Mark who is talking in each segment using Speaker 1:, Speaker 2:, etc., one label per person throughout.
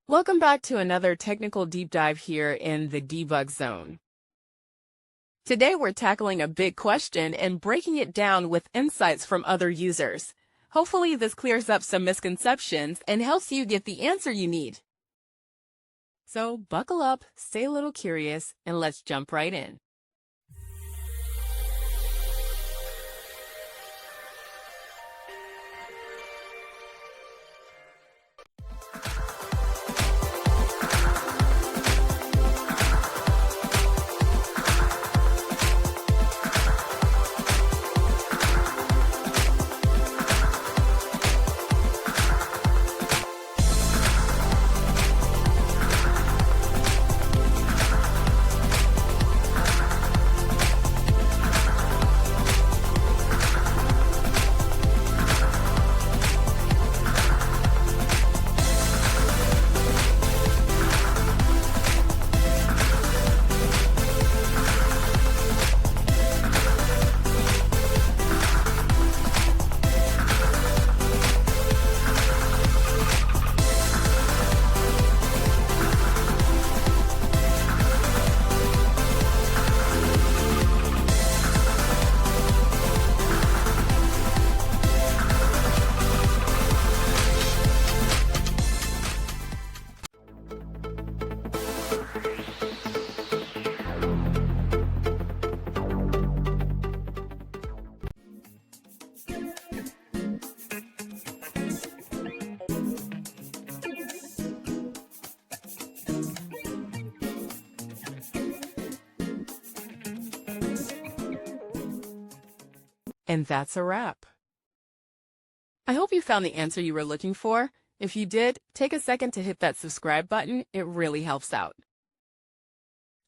Speaker 1: Welcome back to another technical deep dive here in the debug zone. Today we're tackling a big question and breaking it down with insights from other users. Hopefully this clears up some misconceptions and helps you get the answer you need. So buckle up, stay a little curious, and let's jump right in. And that's a wrap. I hope you found the answer you were looking for. If you did, take a second to hit that subscribe button. It really helps out.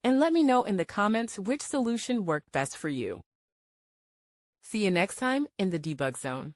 Speaker 1: And let me know in the comments which solution worked best for you. See you next time in the debug zone.